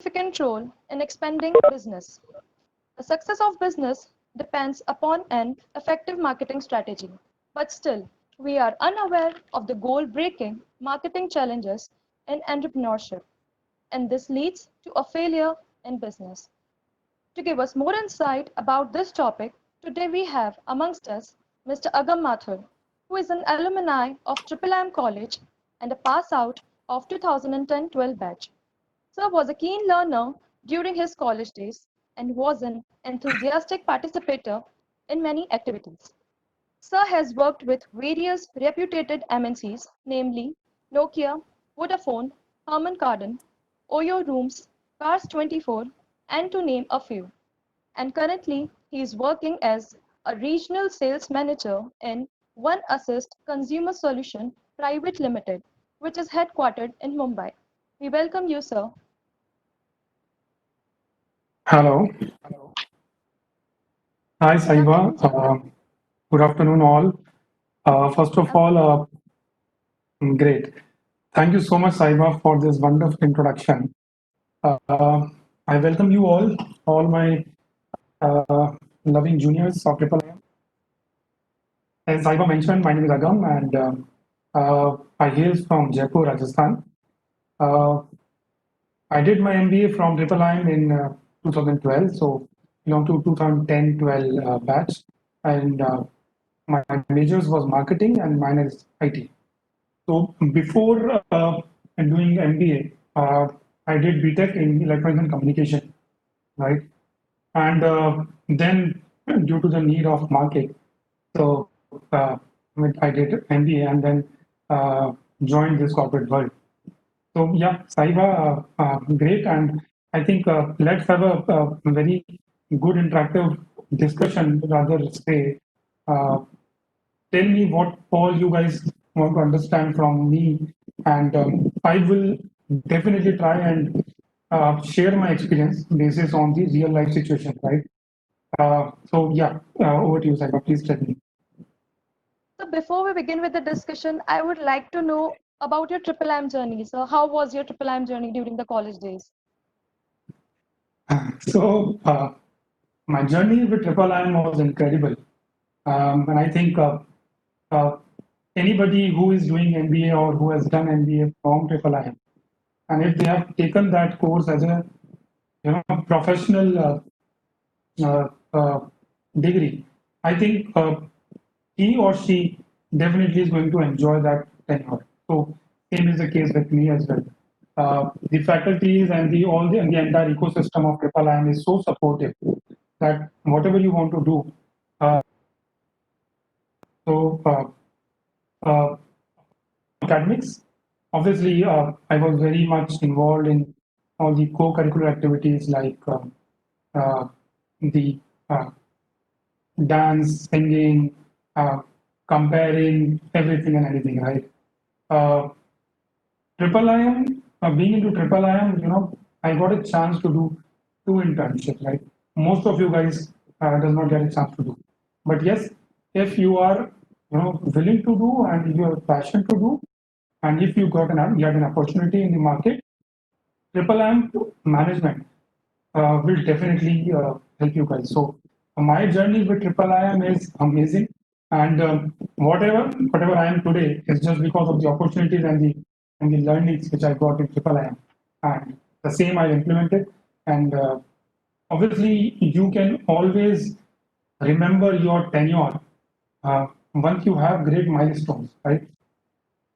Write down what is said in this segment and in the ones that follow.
significant role in expanding business. The success of business depends upon an effective marketing strategy, but still, we are unaware of the goal breaking marketing challenges in entrepreneurship, and this leads to a failure in business. To give us more insight about this topic, today we have amongst us Mr. Agam Mathur, who is an alumni of Triple M College and a pass out of 2010-12 batch. Sir was a keen learner during his college days and was an enthusiastic participator in many activities. Sir has worked with various reputed MNCs, namely Nokia, Vodafone, Harman Kardon, Oyo Rooms, Cars 24, and to name a few. And currently, he is working as a regional sales manager in One Assist Consumer Solution Private Limited, which is headquartered in Mumbai. We welcome you, sir. Hello. Hi, Good Saiba. afternoon, sir. Good afternoon, all. First of I'm all, great. Thank you so much, Saiba, for this wonderful introduction. Uh, I welcome you all my loving juniors of Triple M. As Saiba mentioned, my name is Agam, and I hail from Jaipur, Rajasthan. Uh, I did my MBA from Triple M in 2012, so belong to 2010-12 batch, and my majors was marketing and mine is IT. So before doing MBA, I did BTech in electronics and communication, right? And then due to the need of market, so I did MBA and then uh, joined this corporate world. So yeah, Saiba, great, and I think let's have a very good interactive discussion. Rather say, uh, tell me what all you guys want to understand from me, and I will definitely try and share my experience basis on the real life situation, right? So yeah, over to you, Saiba. Please tell me. So before we begin with the discussion, I would like to know about your Triple M journey. So how was your Triple M journey during the college days? So my journey with Triple IM was incredible, and I think uh, anybody who is doing MBA or who has done MBA from Triple IM, and if they have taken that course as a professional uh, uh, degree, I think he or she definitely is going to enjoy that tenure. So same is the case with me as well. The faculties and the entire ecosystem of Triple IM is so supportive that whatever you want to do. Uh, so uh, academics, obviously, I was very much involved in all the co-curricular activities like uh, the uh, dance, singing, uh, comparing everything and anything, right? Uh, Triple IM, being into Triple IM, I got a chance to do two internships, right? Most of you guys does not get a chance to do. But yes, if you are, willing to do and if you have passion to do, and if you get an opportunity in the market, Triple IM management will definitely help you guys. So my journey with Triple IM is amazing, and whatever I am today is just because of the opportunities and the learnings which I got in Triple IM, and the same I implemented. And obviously, you can always remember your tenure once you have great milestones, right?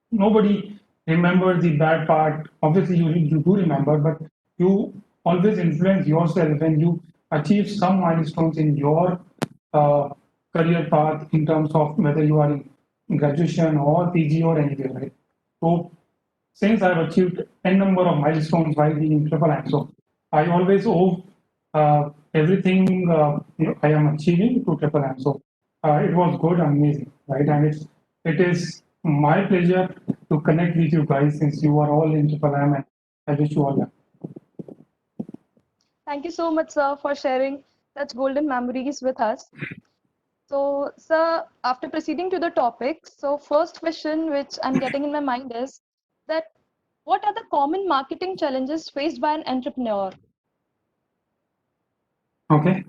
Nobody remembers the bad part. Obviously, you do remember, but you always influence yourself when you achieve some milestones in your uh, career path in terms of whether you are in graduation or PG or anything, right? So, since I've achieved n number of milestones while being in Triple M, so I always owe everything I am achieving to Triple M. So it was good, amazing, right? And it is my pleasure to connect with you guys since you are all in Triple M, and I wish you all luck. Thank you so much, sir, for sharing such golden memories with us. So, sir, after proceeding to the topic, so first question which I'm getting in my mind is that What are the common marketing challenges faced by an entrepreneur? Okay.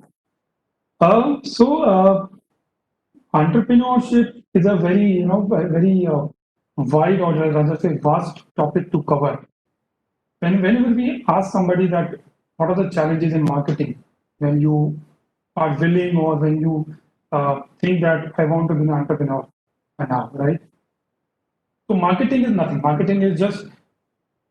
Entrepreneurship is a very, very wide or rather say vast topic to cover. Whenever we ask somebody that what are the challenges in marketing, when you are willing or when you think that I want to be an entrepreneur now, right? So marketing is nothing. Marketing is just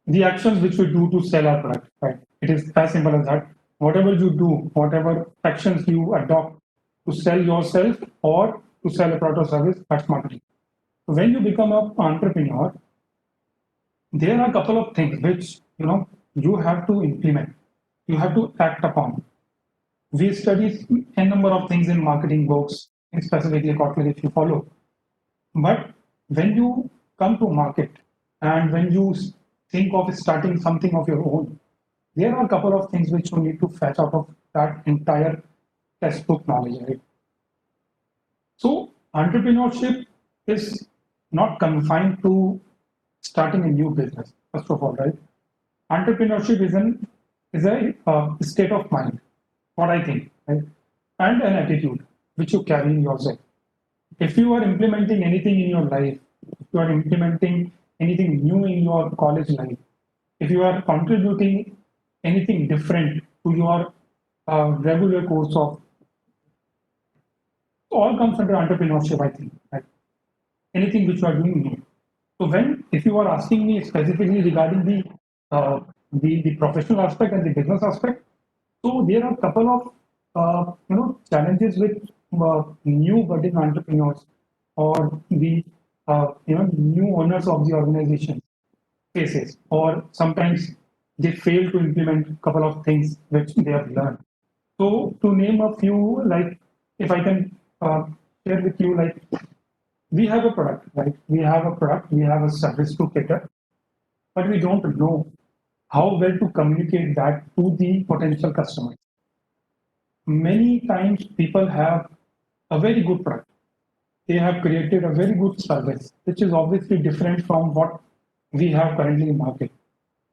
the actions which we do to sell our product, right? It is as simple as that. Whatever you do, whatever actions you adopt to sell yourself or to sell a product or service, that's marketing. So when you become an entrepreneur, there are a couple of things which you have to implement, you have to act upon. We study a number of things in marketing books, specifically Kotler if you follow. But when you come to market and when you think of starting something of your own, there are a couple of things which you need to fetch out of that entire textbook knowledge, right? So entrepreneurship is not confined to starting a new business, first of all, right? Entrepreneurship is a state of mind, what I think, right? And an attitude which you carry in yourself. If you are implementing anything in your life, if you are implementing anything new in your college life, if you are contributing anything different to your regular course of, all comes under entrepreneurship, I think, right? Anything which you are doing new. So if you are asking me specifically regarding the professional aspect and the business aspect, so there are a couple of challenges with new budding entrepreneurs or the new owners of the organization faces, or sometimes they fail to implement a couple of things which they have learned. So to name a few, like if I can share with you, like we have a product, right? We have a product, we have a service to cater, but we don't know how well to communicate that to the potential customers. Many times people have a very good product. They have created a very good service, which is obviously different from what we have currently in market.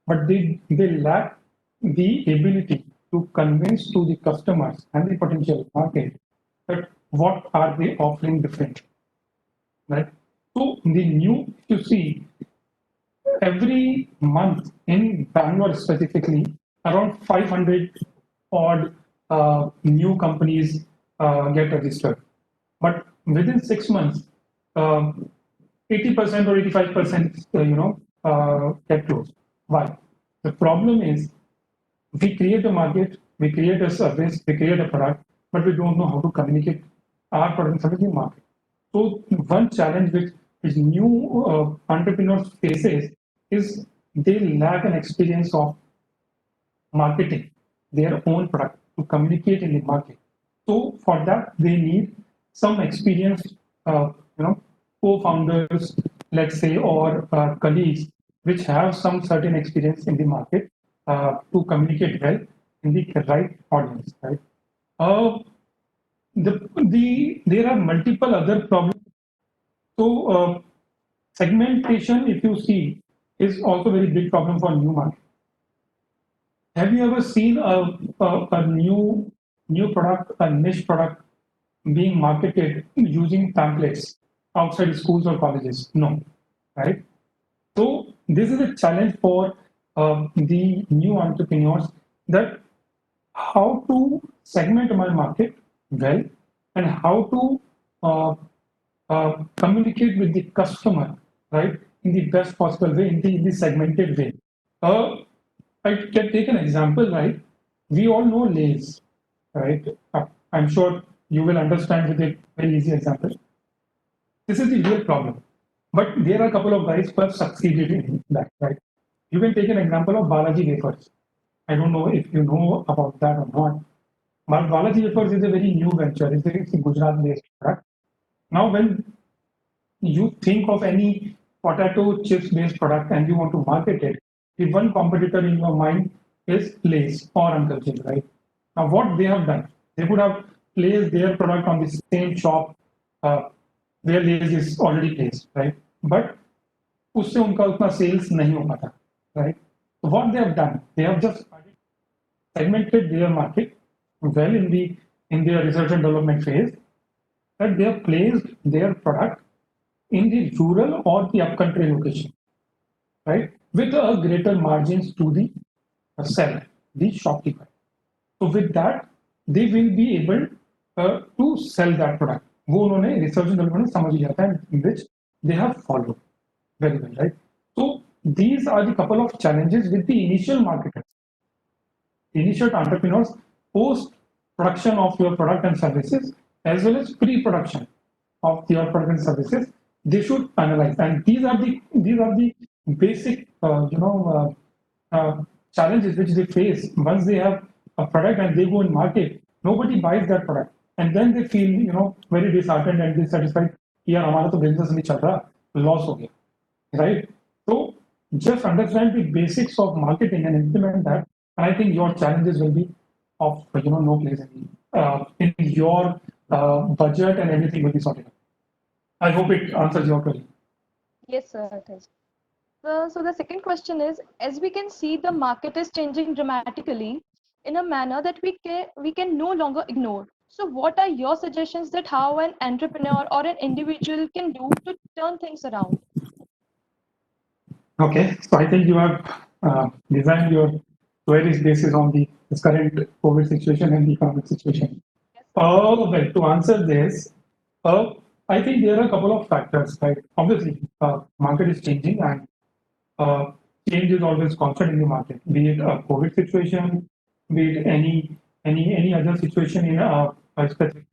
But they lack the ability to convince to the customers and the potential market that what are they offering different, right? So the new, if you see, every month in Bangalore specifically, around 500 odd new companies get registered. But within 6 months, 80% or 85%, get closed. Why? The problem is we create a market, we create a service, we create a product, but we don't know how to communicate our product and service in the market. So one challenge which new entrepreneurs faces is they lack an experience of marketing their own product to communicate in the market. So for that, they need some experienced, co-founders, let's say, or colleagues, which have some certain experience in the market to communicate well in the right audience, right? Uh, there are multiple other problems. So segmentation, if you see, is also a very big problem for new market. Have you ever seen a new product, a niche product being marketed using pamphlets outside schools or colleges? No, right? So this is a challenge for the new entrepreneurs, that how to segment my market well and how to communicate with the customer, right, in the best possible way, in the segmented way. Uh, I can take an example, right? We all know Lay's, right? I'm sure you will understand with a very easy example. This is the real problem. But there are a couple of guys who have succeeded in that, right? You can take an example of Balaji Wafers. I don't know if you know about that or not. But Balaji Wafers is a very new venture. It's a Gujarat-based product. Now, when you think of any potato chips based product and you want to market it, the one competitor in your mind is Lay's or Uncle Jim, right? Now, what they have done, they would have placed their product on the same shop where Lay's is already placed, right? But उससे उनका उतना sales नहीं हो पाता, right? So what they have done, they have just segmented their market well in their research and development phase, that they have placed their product in the rural or the upcountry location, right? With a greater margins to the seller, the shopkeeper. So with that, they will be able to sell that product. वो उन्होंने research and development समझ लिया था, in which they have followed very well, right? So these are the couple of challenges with the initial marketers, initial entrepreneurs, post production of your product and services, as well as pre-production of your product and services. They should analyze, and these are the basic challenges which they face once they have a product and they go in market. Nobody buys that product, and then they feel very disheartened and dissatisfied. यार हमारा तो business नहीं चल रहा, loss हो गया, right? So just understand the basics of marketing and implement that. And I think your challenges will be of no place in your budget, and everything will be sorted out. I hope it answers your query. Yes, sir, it is. So the second question is, as we can see, the market is changing dramatically in a manner that we can no longer ignore. So what are your suggestions that how an entrepreneur or an individual can do to turn things around? Okay, so I think you have designed your queries basis on the this current COVID situation and the economic situation. Well, to answer this, I think there are a couple of factors, right? Obviously, market is changing, and change is always constant in the market, be it a COVID situation, be it any other situation in a specific,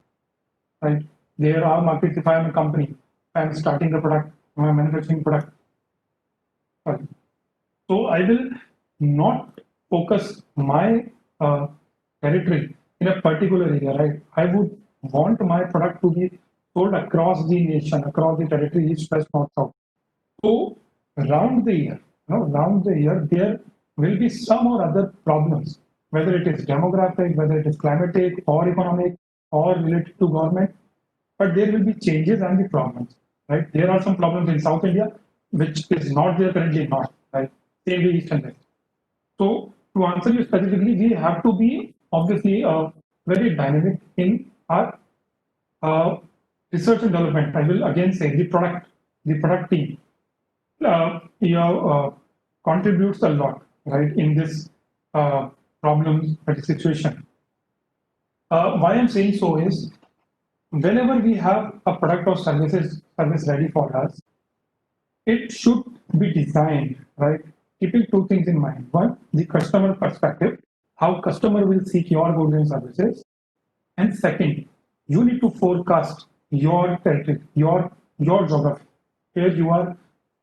right? There are markets. If I am a company, I'm starting a product, I'm manufacturing product. Right. So I will not focus my territory in a particular area, right? I would want my product to be sold across the nation, across the territory, east, west, north, south. So round the year, there will be some or other problems, whether it is demographic, whether it is climatic or economic or related to government, but there will be changes and the problems, right? There are some problems in South India, which is not there currently, not right? Same way East and West. So to answer you specifically, we have to be obviously very dynamic in our uh, research and development. I will again say the product team contributes a lot, right, in this problem situation. Why I'm saying so is, whenever we have a product or service ready for us, it should be designed, right, keeping two things in mind. One, the customer perspective, how customer will seek your goods and services. And second, you need to forecast your territory, your geography, where you are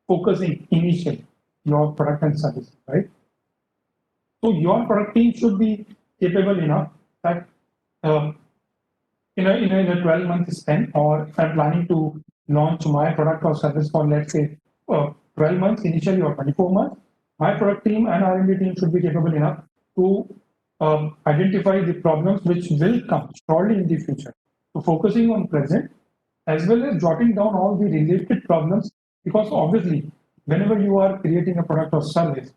focusing initially your product and service, right? So your product team should be capable enough that in a 12-month span, or if I'm planning to launch my product or service for, let's say, 12 months initially or 24 months, my product team and R&D team should be capable enough to identify the problems which will come surely in the future. So focusing on present, as well as jotting down all the related problems, because obviously, whenever you are creating a product or service,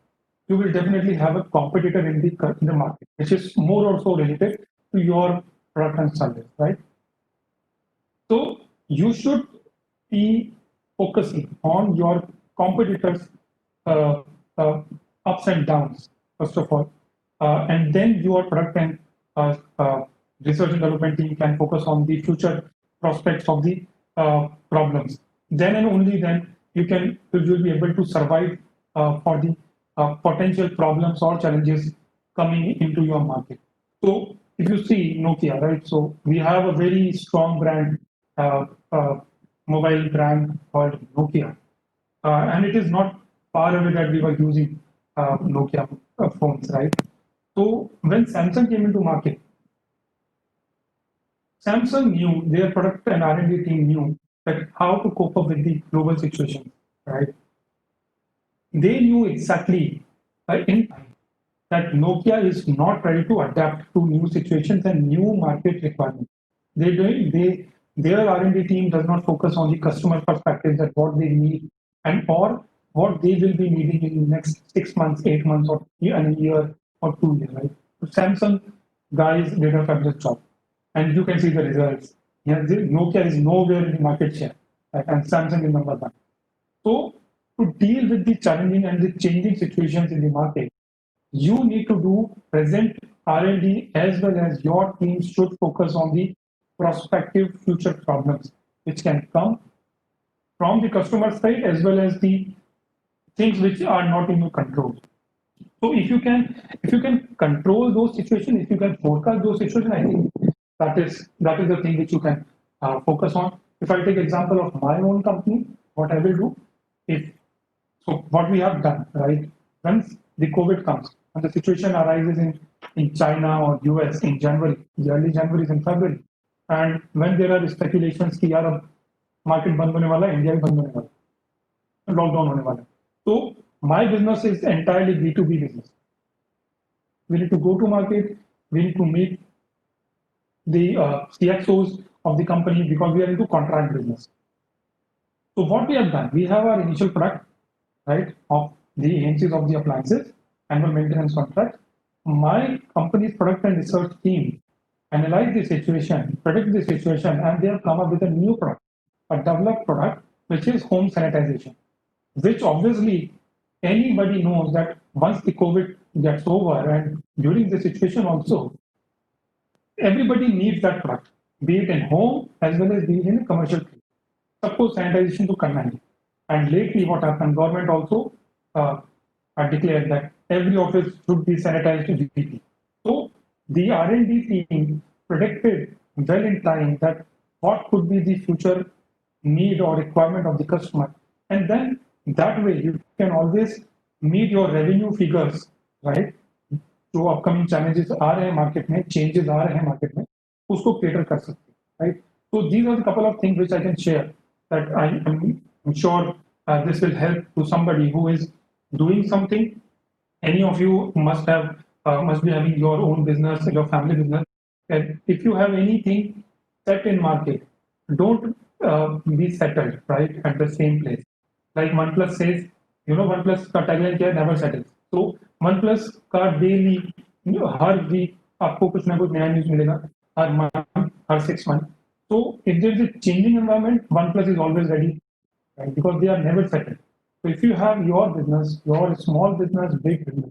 you will definitely have a competitor in the market, which is more or so related to your product and service, right? So you should be focusing on your competitors' uh, uh, ups and downs, first of all, and then your product and research and development team can focus on the future prospects of the problems. Then and only then you'll be able to survive for the potential problems or challenges coming into your market. So if you see Nokia, right? So we have a very strong brand, uh, uh, mobile brand called Nokia, and it is not far away that we were using Nokia phones, right? So when Samsung came into market, Samsung knew, their product and R&D team knew that how to cope up with the global situation, right? They knew exactly in time that Nokia is not ready to adapt to new situations and new market requirements. Their R&D team does not focus on the customer perspective, that what they need, and or what they will be needing in the next 6 months, 8 months, or a year or 2 years, right? So Samsung guys did a fabulous job, and you can see the results. Yeah, Nokia is nowhere in the market share, right? And Samsung is number one. So to deal with the challenging and the changing situations in the market, you need to do present R&D as well as your team should focus on the prospective future problems which can come from the customer side as well as the things which are not in your control. So if you can control those situations, if you can forecast those situations, I think that is the thing which you can focus on. If I take example of my own company, what I will do, if so, what we have done, right? Once the COVID comes, and the situation arises in China or US in January, the early January and February, and when there are speculations कि यार अब market बंद होने वाला है, India भी बंद होने वाला है, lockdown होने वाला है. So my business is entirely B2B business. We need to go to market. We need to meet the CXOs of the company because we are into contract business. So what we have done, we have our initial product, right, of the AMCs of the appliances, annual maintenance contract. My company's product and research team analyze the situation, predict the situation, and they have come up with a new product, a developed product, which is home sanitization, which obviously anybody knows that once the COVID gets over and during the situation also, everybody needs that product, be it in home as well as be it in a commercial place. सबको sanitation to करना है. And lately, what happened? Government also declared that every office should be sanitized to GDP. So the R&D team predicted well in time that what could be the future need or requirement of the customer, and then that way you can always meet your revenue figures, right? जो upcoming challenges आ रहे हैं market में, changes आ रहे हैं market में, उसको cater कर सकते हैं, right? So these are a couple of things which I can share that I'm sure this will help to somebody who is doing something. Any of you must be having your own business, your family business. And if you have anything set in market, don't be settled right at the same place. Like OnePlus says, OnePlus का tagline क्या है? Never settle. So OnePlus का daily, हर week आपको कुछ ना कुछ नया news मिलेगा, हर month, her 6 months. So if there is a changing environment, OnePlus is always ready, right? Because they are never settled. So if you have your business, your small business, big business,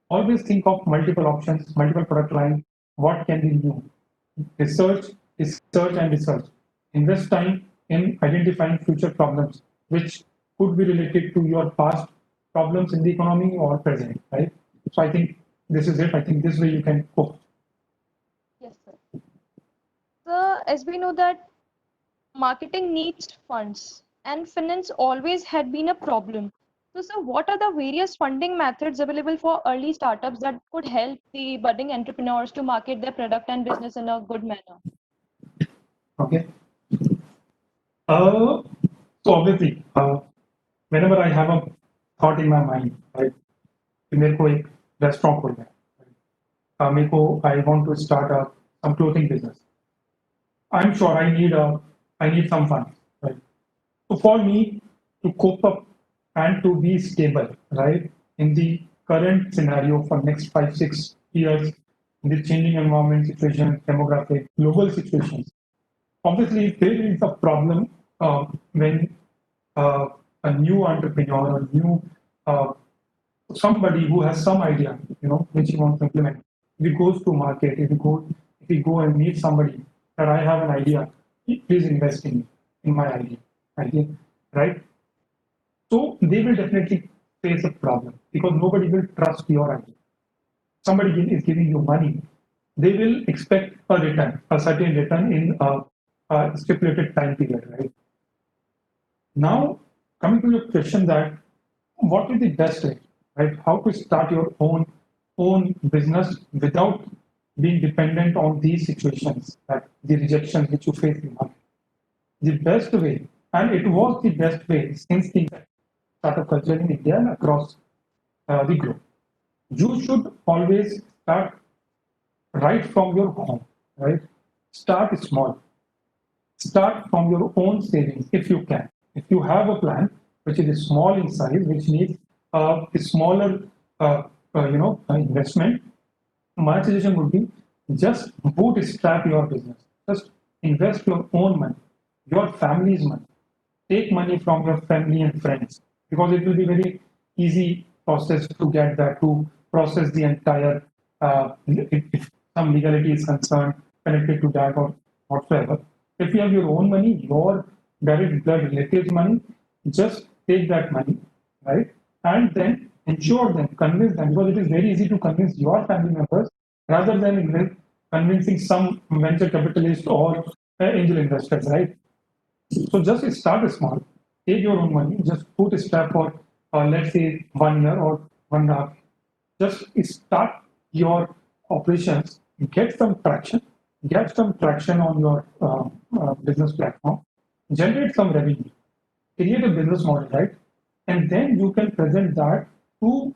always think of multiple options, multiple product lines, what can be new. Research, research, and research. Invest time in identifying future problems, which could be related to your past problems in the economy or present, right? So I think this is it. I think this way you can cope. Yes, sir. So, as we know that marketing needs funds and finance always had been a problem. So, sir, what are the various funding methods available for early startups that could help the budding entrepreneurs to market their product and business in a good manner? Okay. So obviously, whenever I have a thought in my mind, right, कि मेरे को एक restaurant खोलना है, मेरे को I want to start some clothing business. I'm sure I need some funds, right? So for me to cope up and to be stable, right, in the current scenario for next 5-6 years, in the changing environment situation, demographic, global situations, obviously there is a problem when a new entrepreneur or new somebody who has some idea, which he wants to implement. If he goes to market, if he go and meet somebody that I have an idea, please invest in my idea, right? So they will definitely face a problem because nobody will trust your idea. Somebody is giving you money, they will expect a return, a certain return in a stipulated time period, right? Now, coming to your question that what is the best way, right? How to start your own business without being dependent on these situations, that the rejections which you face in market. The best way, and it was the best way since the startup culture in India and across the globe. You should always start right from your home, right? Start small. Start from your own savings if you can. If you have a plan, which is small in size, which needs a smaller, investment, my suggestion would be just bootstrap your business. Just invest your own money, your family's money. Take money from your family and friends because it will be very easy process to get that to process the entire if some legality is concerned connected to that or whatsoever. If you have your own money, your direct blood relatives' money, just take that money, right? And then ensure them, convince them, because it is very easy to convince your family members rather than convincing some venture capitalist or angel investors, right? So just start small, take your own money, just put a step for let's say 1 year or 1.5 years. Just start your operations, get some traction on your business platform, generate some revenue, create a business model, right? And then you can present that to,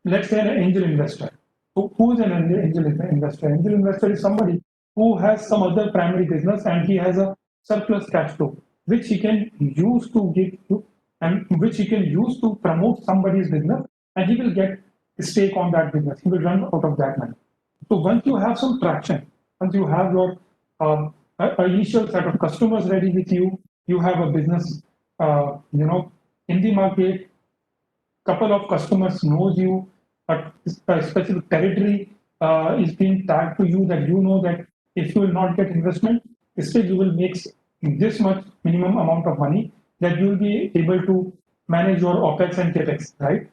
let's say, an angel investor. So who is an angel investor? Angel investor is somebody who has some other primary business and he has a surplus cash flow, which he can use to give to, and which he can use to promote somebody's business, and he will get a stake on that business. He will run out of that money. So once you have some traction, once you have your initial set of customers ready with you, you have a business, in the market, couple of customers knows you, a specific territory is being tagged to you that you know that if you will not get investment, still you will make this much minimum amount of money that you will be able to manage your OPEX and CAPEX, right?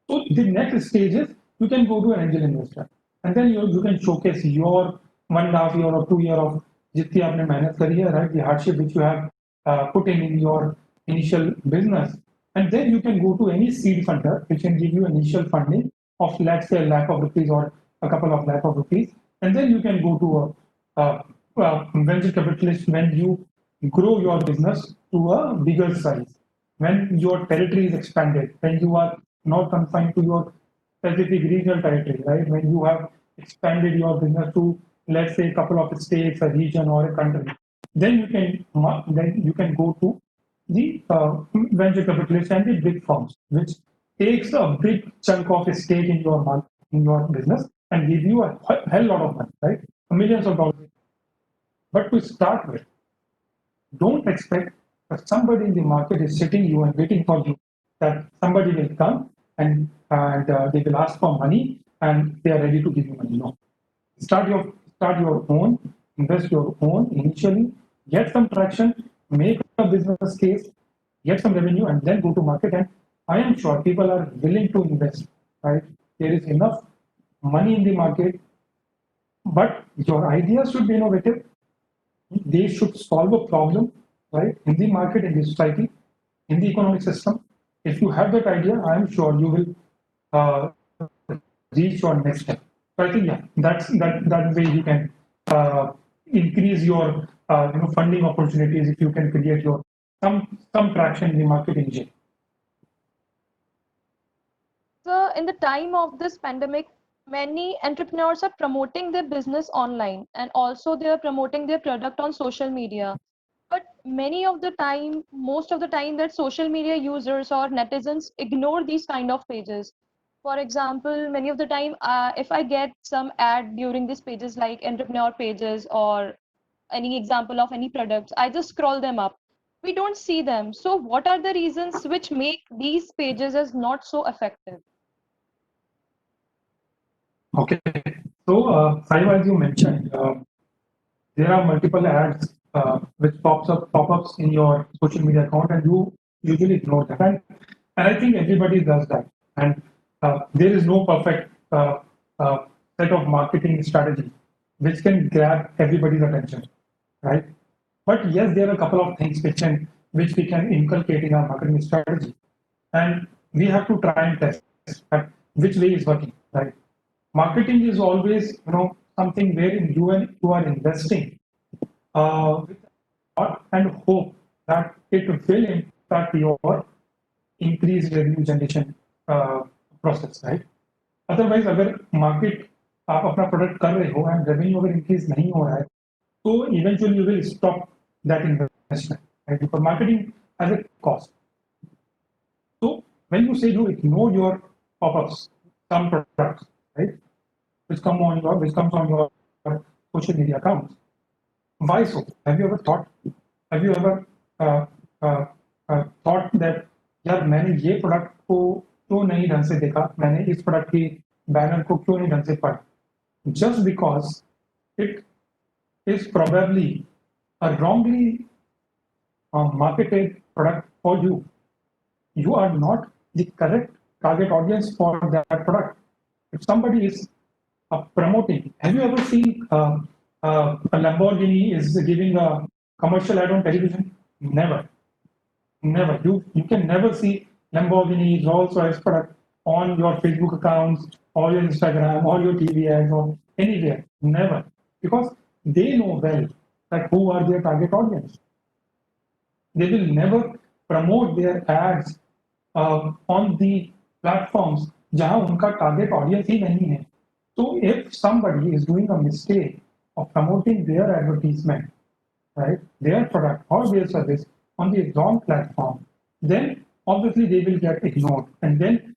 So the next stage is you can go to an angel investor, and then you can showcase your 1.5 year or 2 year of जितनी आपने मेहनत करी है, right? The hardship which you have put in your initial business, and then you can go to any seed funder which can give you initial funding of let's say ₹1,00,000 or a couple of lakh of rupees, and then you can go to a venture capitalist when you grow your business to a bigger size, when your territory is expanded, when you are not confined to your specific regional territory, right? When you have expanded your business to, let's say, a couple of states, a region, or a country, then you can go to the venture capitalists and the big firms, which takes a big chunk of a stake in your business and give you a hell lot of money, right? Millions of dollars. But to start with, don't expect that somebody in the market is sitting you and waiting for you, that somebody will come and they will ask for money and they are ready to give you money. No. Start your own, invest your own initially, get some traction, make a business case, get some revenue, and then go to market. And I am sure people are willing to invest, right? There is enough money in the market, but your ideas should be innovative. They should solve a problem, right? In the market, in the society, in the economic system. If you have that idea, I am sure you will reach your next step. So I think yeah, that way you can increase your funding opportunities if you can create your some traction in the market engine. So in the time of this pandemic, many entrepreneurs are promoting their business online, and also they are promoting their product on social media. But most of the time that social media users or netizens ignore these kind of pages. For example, many of the time, if I get some ad during these pages like entrepreneur pages or any example of any products, I just scroll them up. We don't see them. So what are the reasons which make these pages as not so effective? Okay. So, Saiva, as you mentioned, there are multiple ads which pop-ups in your social media account, and you usually ignore that. And I think everybody does that. And there is no perfect set of marketing strategy which can grab everybody's attention, right? But yes, there are a couple of things which we can inculcate in our marketing strategy, and we have to try and test that which way is working, right? Marketing is always, something wherein you are investing with thought and hope that it will impact your increased revenue generation process, right? Otherwise, अगर market आप अपना product कर रहे हो and revenue अगर increase नहीं हो रहा है, so eventually you will stop that investment, right? Because marketing has a cost. when you say you ignore your pop-ups, some products, right, which comes on your social media accounts. Why so? Have you ever thought? Have you ever uh, uh, thought that यार मैंने ये product को क्यों नहीं ढंग से देखा, मैंने इस प्रोडक्ट की बैनर को क्यों नहीं ढंग से पढ़ा? Just because it is probably a wrongly marketed product for you. You are not the correct target audience for that product. If somebody is promoting, have you ever seen a Lamborghini is giving a commercial ad on television? Never, never. You can never see Lamborghini, Rolls Royce product on your Facebook accounts or your Instagram or your TV ads or anywhere. Never, because they know well that who are their target audience. They will never promote their ads on the platforms जहां उनका target audience ही नहीं है. So if somebody is doing a mistake of promoting their advertisement, right, their product or their service on the wrong platform, then obviously they will get ignored. And then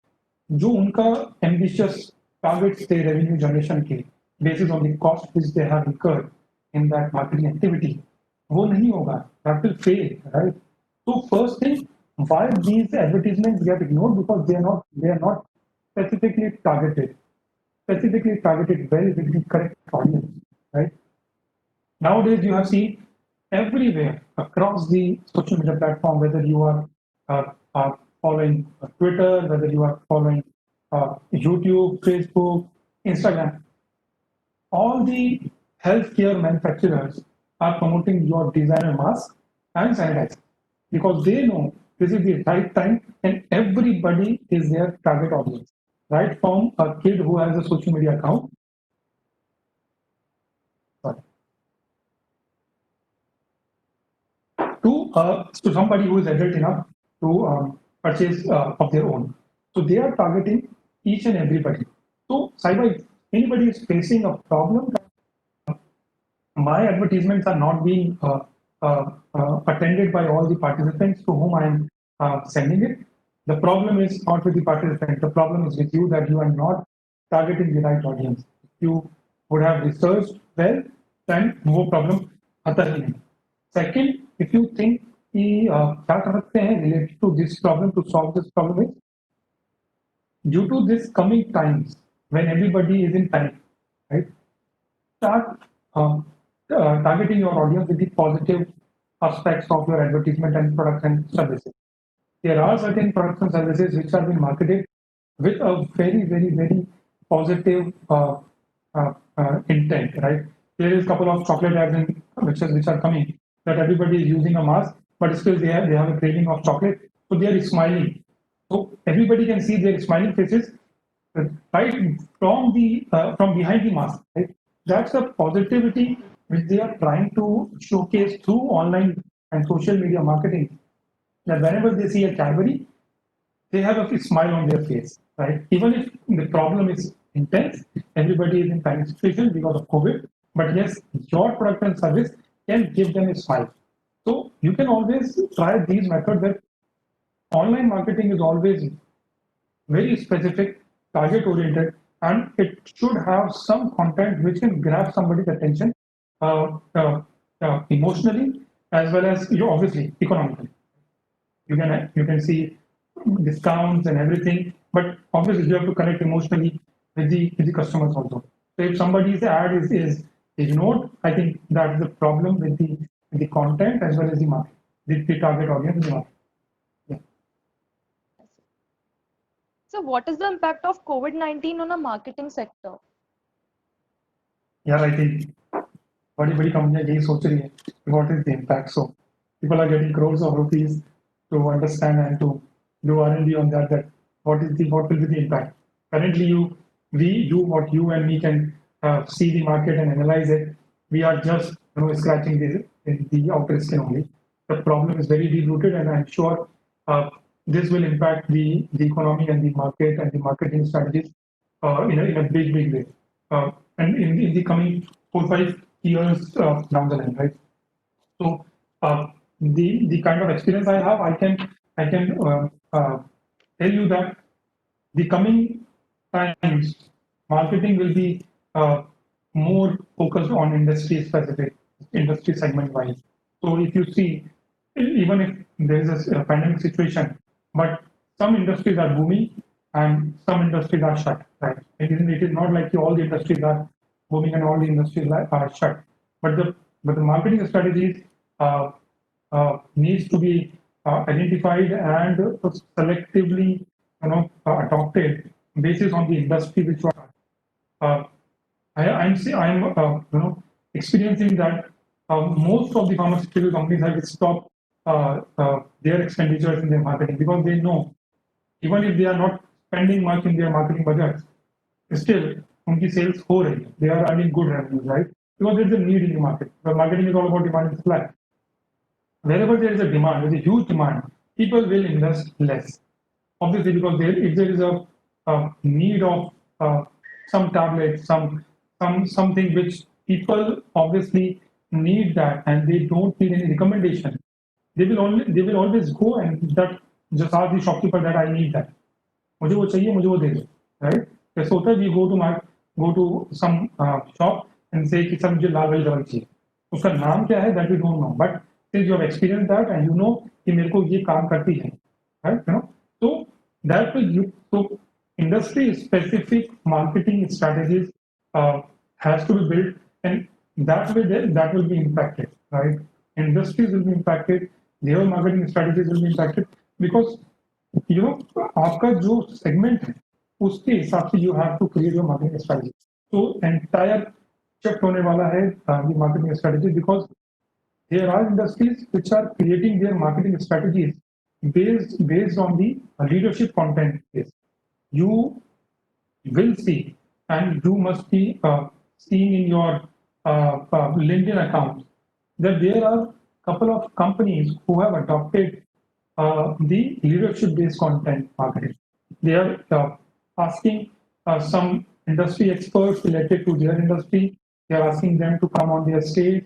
जो उनका ambitious targets थे revenue generation के basis on the cost which they have incurred in that marketing activity, वो नहीं होगा. That will fail, right? So first thing, why these advertisements get ignored? Because they are not specifically targeted well with the correct audience, right? Nowadays, you have seen everywhere across the social media platform, whether you are following Twitter, whether you are following YouTube, Facebook, Instagram, all the healthcare manufacturers are promoting your designer mask and sanitizer because they know this is the right time and everybody is their target audience. Right from a kid who has a social media account, sorry, to somebody who is adult enough to purchase of their own. So they are targeting each and everybody. So, Saiba, if anybody is facing a problem, my advertisements are not being attended by all the participants to whom I am sending it. The problem is not with the participant. The problem is with you that you are not targeting the right audience. If you would have researched well, then no problem आता ही नहीं. Second, if you think कि क्या कर सकते हैं related to this problem to solve this problem is due to this coming times when everybody is in panic, right? Start targeting your audience with the positive aspects of your advertisement and products and services. There are certain products and services which are being marketed with a very positive intent, right? There is a couple of chocolate ads in, which are coming that everybody is using a mask, but still they have a craving of chocolate, so they are smiling. So everybody can see their smiling faces right from behind the mask, right? That's the positivity which they are trying to showcase through online and social media marketing. That whenever they see a Cadbury, they have a smile on their face, right? Even if the problem is intense, everybody is in panic situation because of COVID. But yes, your product and service can give them a smile. So you can always try these methods. That online marketing is always very specific, target oriented, and it should have some content which can grab somebody's attention emotionally as well as obviously economically. You can see discounts and everything, but obviously you have to connect emotionally with the customers also. So if somebody's ad is ignored, I think that's the problem with the content as well as the market, the target audience in the market. Yeah. So what is the impact of COVID-19 on a marketing sector? Yeah, I think बड़ी कंपनियां यही सोच रही है what is the impact. So people are getting crores of rupees to understand and to do R&D on that what will be the impact. Currently you what you and me can see the market and analyze it. We are just scratching the outer skin only. The problem is very deep rooted, and I'm sure this will impact the economy and the market and the marketing strategies in a big way. And in the coming 4-5 years down the line, right? So the kind of experience I have, I can tell you that the coming times, marketing will be more focused on industry specific, industry segment wise. So if you see, even if there is a pandemic situation, but some industries are booming and some industries are shut, right? It is not like all the industries are booming and all the industries are shut. But the marketing strategies needs to be identified and selectively, adopted basis on the industry which you are. Uh, I'm experiencing that most of the pharmaceutical companies have stopped their expenditures in their marketing because they know even if they are not spending much in their marketing budgets, still उनकी sales हो रही है. They are earning good revenues, right? Because there is a need in the market. The marketing is all about demand and supply. Wherever there is a demand, there is a huge demand, people will invest less. Obviously, because if there is a need of some tablet, something which people obviously need that, and they don't need any recommendation, they will always go and that just ask the shopkeeper that I need that. मुझे वो चाहिए, मुझे वो दे दो, right? That's what we go to some shop and say कि sir मुझे लाल वाली दवाई चाहिए. उसका नाम क्या है that we don't know, but since you have experienced that and you know कि मेरे को ये काम करती है, right? So that will you so industry specific marketing strategies has to be built, and that way that will be impacted, right? Industries will be impacted, their marketing strategies will be impacted because आपका जो segment है उसके हिसाब से you have to create your marketing strategy. तो entire shift होने वाला है ये marketing strategy because there are industries which are creating their marketing strategies based on the leadership content base. You will see, and you must be seeing in your LinkedIn account that there are couple of companies who have adopted the leadership-based content marketing. They are asking some industry experts related to their industry. They are asking them to come on their stage,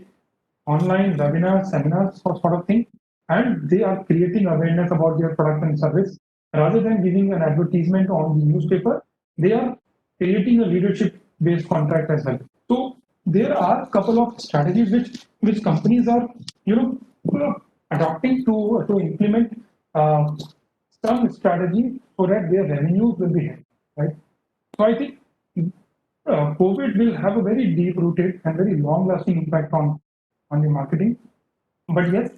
online webinars, seminars, sort of thing, and they are creating awareness about their product and service. Rather than giving an advertisement on the newspaper, they are creating a leadership-based contract as well. So there are a couple of strategies which companies are adopting to implement some strategy so that their revenues will be hit, right? So I think COVID will have a very deep-rooted and very long-lasting impact on the marketing. But yes,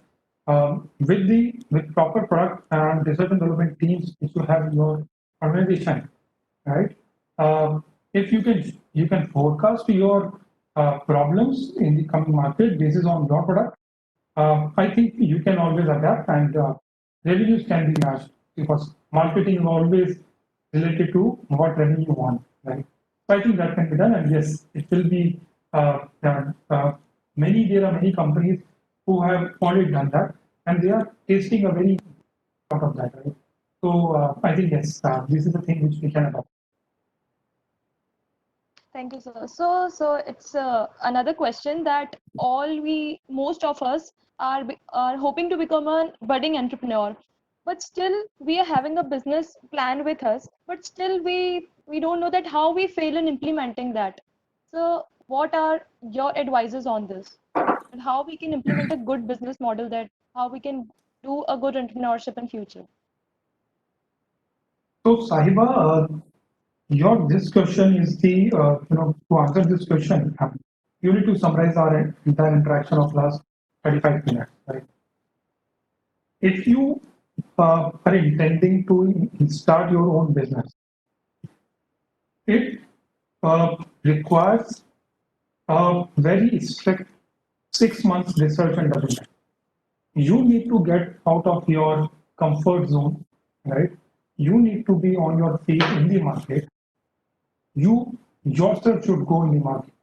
with proper product and research and development teams which you have in your organization, right? If you can forecast your problems in the coming market basis on your product, I think you can always adapt and revenues can be matched because marketing is always related to what revenue you want, right? So I think that can be done, and yes, it will be done. There are many companies who have already done that, and they are tasting a very lot of that, right? So I think yes, this is the thing which we can adopt. Thank you, sir. So it's another question that most of us are hoping to become a budding entrepreneur, but still we are having a business plan with us, but still we don't know that how we fail in implementing that. So what are your advices on this, and how we can implement a good business model, that how we can do a good entrepreneurship in future? So Sahiba, this question is the to answer this question, you need to summarize our entire interaction of last 35 minutes, right? If you are intending to start your own business, it requires a very strict 6 months research and development. You need to get out of your comfort zone, right? You need to be on your feet in the market. You yourself should go in the market.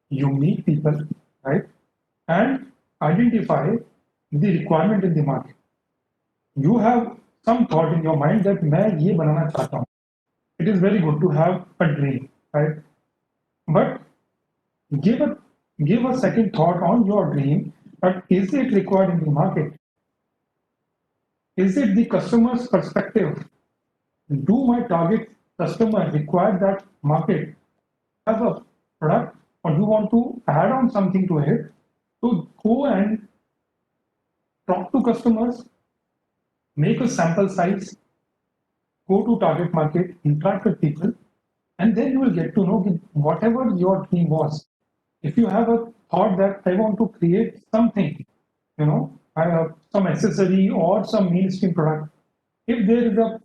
You meet people, right? And identify the requirement in the market. You have some thought in your mind that मैं ये बनाना चाहता हूँ. It is very good to have a dream, right? But give a second thought on your dream, but is it required in the market? Is it the customer's perspective do my target customer require that market as a product, or do you want to add on something to it? So go and talk to customers, make a sample size, go to target market, interact with people, and then you will get to know whatever your dream was. If you have a thought that I want to create something, I have some accessory or some mainstream product, if there is a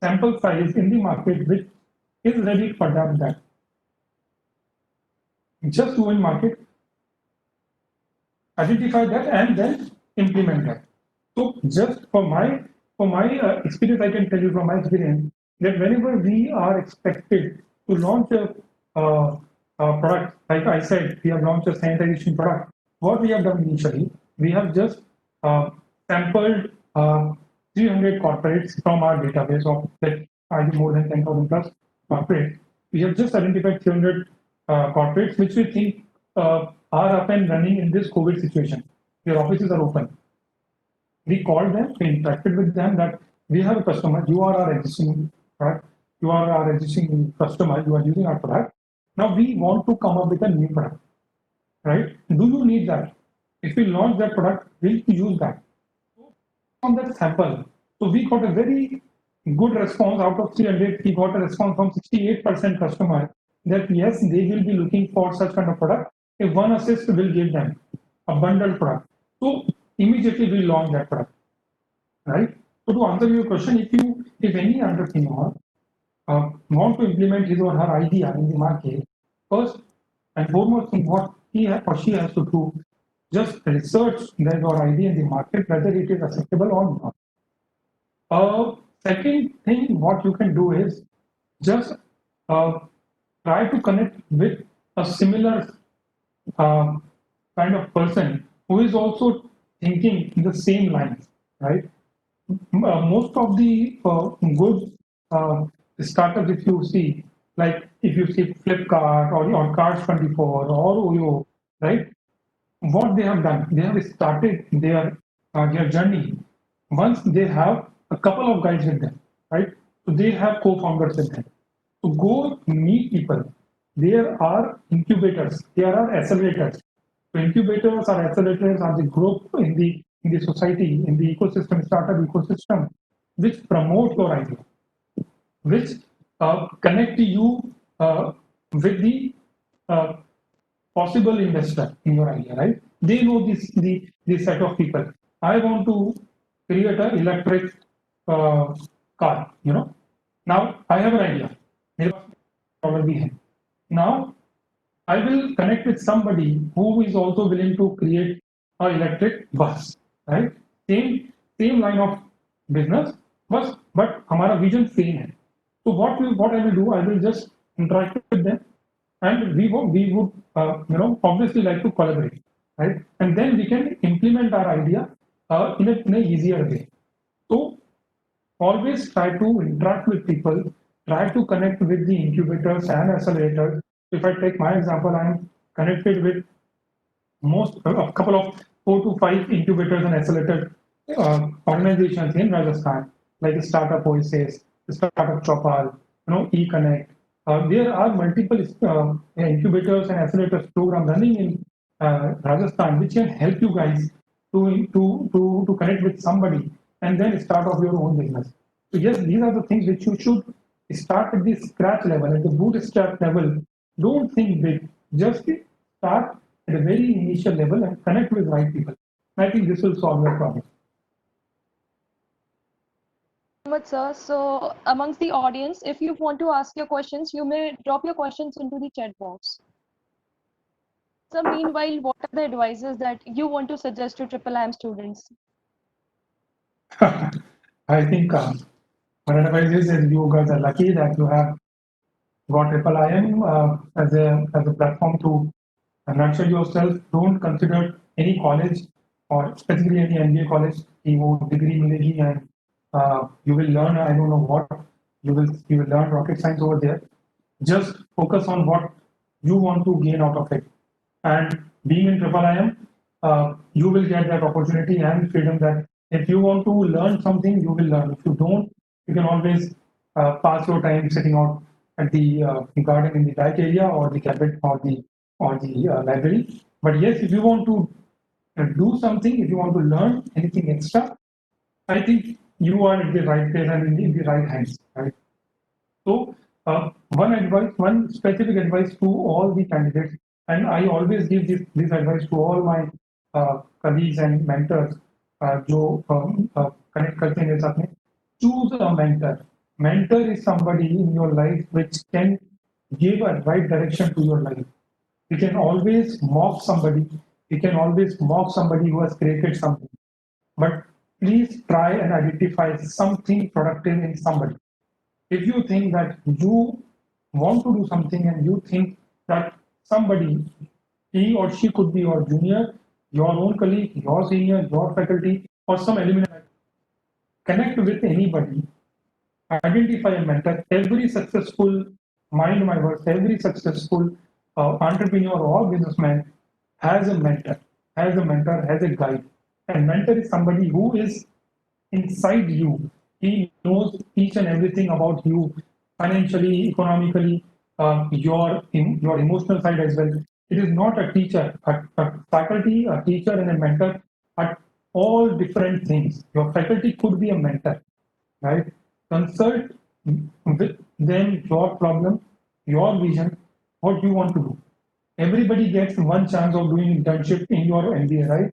sample size in the market which is ready for that, just go in market, identify that, and then implement that. So just for my experience, I can tell you from my experience that whenever we are expected to launch a product, like I said, we have launched a sanitization product. What we have done initially, we have just sampled 300 corporates from our database of like I think more than 10,000 plus corporates. We have just identified 300 corporates which we think are up and running in this COVID situation. Their offices are open. We called them, we interacted with them that we have a customer, you are our existing product, you are our existing customer, you are using our product. Now we want to come up with a new product, right? Do you need that? If we launch that product, will you use that? On that sample, so we got a very good response out of 300. We got a response from 68% customer that yes, they will be looking for such kind of product. If one assist will give them a bundled product. So immediately we launch that product, right? So to answer your question, if any entrepreneur want to implement his or her idea in the market, first and foremost thing what he or she has to do, just research that your idea in the market, whether it is acceptable or not. Second thing, what you can do is just try to connect with a similar uh, kind of person who is also thinking in the same lines, right? Most of the good startups, if you see, like if you see Flipkart or Cars24 or Oyo, right? What they have done, they have started their journey. Once they have a couple of guys with them, right? So they have co-founders with them. So go meet people. There are incubators, there are accelerators. So incubators or accelerators are the group in the society, in the ecosystem, startup ecosystem, which promote your idea, which connect you with the uh, possible investor in your idea, right? They know this set of people. I want to create an electric car, Now I have an idea. Now I will connect with somebody who is also willing to create an electric bus, right? Same line of business, but हमारा vision same है. So what I will do, I will just interact with them, and we would obviously like to collaborate, right? And then we can implement our idea in a easier way. So always try to interact with people, try to connect with the incubators and accelerators. If I take my example, I am connected with a couple of 4 to 5 incubators and accelerator organizations in Rajasthan, like the Startup Oasis, the Startup Chopal, eConnect. There are multiple incubators and accelerators program running in Rajasthan, which can help you guys to connect with somebody and then start off your own business. So yes, these are the things which you should start at the scratch level, at the bootstrap level. Don't think big. Just start at a very initial level and connect with right people. I think this will solve your problem. Much, sir. So, amongst the audience, if you want to ask your questions, you may drop your questions into the chat box. So, meanwhile, what are the advices that you want to suggest to Triple IM students? I think my advice is that you guys are lucky that you have got Triple IM as a platform to nurture yourself. Don't consider any college or specifically any MBA college की वो degree मिलेगी and you will learn I don't know what you will learn rocket science over there. Just focus on what you want to gain out of it. And being in Triple IM, you will get that opportunity and freedom that if you want to learn something, you will learn. If you don't, you can always pass your time sitting out at the garden in the back area or the cabinet or the library. But yes, if you want to do something, if you want to learn anything extra, I think you are in the right place and in the right hands, right? So, one specific advice to all the candidates, and I always give this advice to all my colleagues and mentors, जो connect करते हैं मेरे साथ में, choose a mentor. Mentor is somebody in your life which can give a right direction to your life. You can always mock somebody. You can always mock somebody who has created something. But please try and identify something productive in somebody. If you think that you want to do something and you think that somebody, he or she could be your junior, your own colleague, your senior, your faculty, or some element, connect with anybody, identify a mentor. Every successful, mind my words, every successful entrepreneur or businessman has a mentor, has a guide. And mentor is somebody who is inside you. He knows each and everything about you, financially, economically, your emotional side as well. It is not a teacher, a faculty, a teacher, and a mentor are all different things. Your faculty could be a mentor, right? Consult with them your problem, your vision, what you want to do. Everybody gets one chance of doing internship in your MBA, right?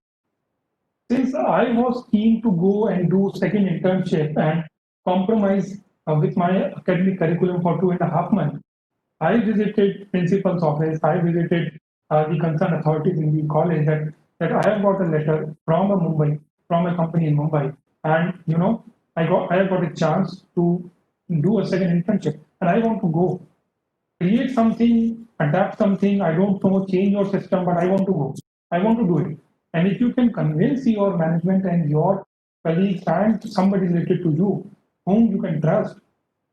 Since I was keen to go and do second internship and compromise with my academic curriculum for 2.5 months, I visited principal's office. I visited the concerned authorities in the college that I have got a letter from from a company in Mumbai, and I have got a chance to do a second internship, and I want to go create something, adapt something. I don't know, change your system, but I want to go. I want to do it. And if you can convince your management and your colleagues and somebody related to you whom you can trust,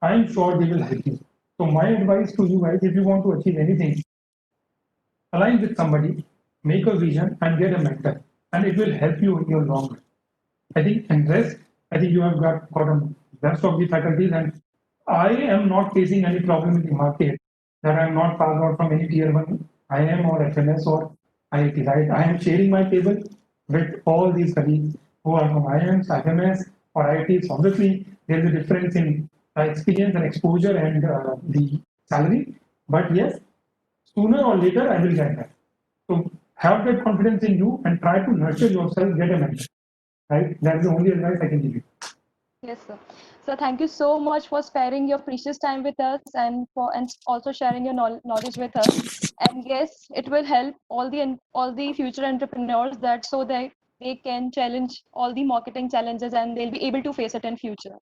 I'm sure they will help you. So my advice to you guys, if you want to achieve anything, align with somebody, make a vision, and get a mentor, and it will help you in your long run. I think, and rest, I think you have got a rest of the faculties, and I am not facing any problem in the market that I'm not passed out from any tier one IIM or FMS or IIT, right? I am sharing my table with all these colleagues who are from IIMs, FMS, or IITs. Obviously, there is a difference in experience and exposure and the salary, but yes, sooner or later I will get that. So have that confidence in you and try to nurture yourself, get a mentor, right? That's the only advice I can give you. Yes, sir. So thank you so much for sparing your precious time with us and also sharing your knowledge with us. And yes, it will help all the future entrepreneurs that so they can challenge all the marketing challenges and they'll be able to face it in future.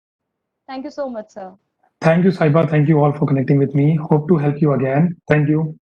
Thank you so much, sir. Thank you, Saiba. Thank you all for connecting with me. Hope to help you again. Thank you.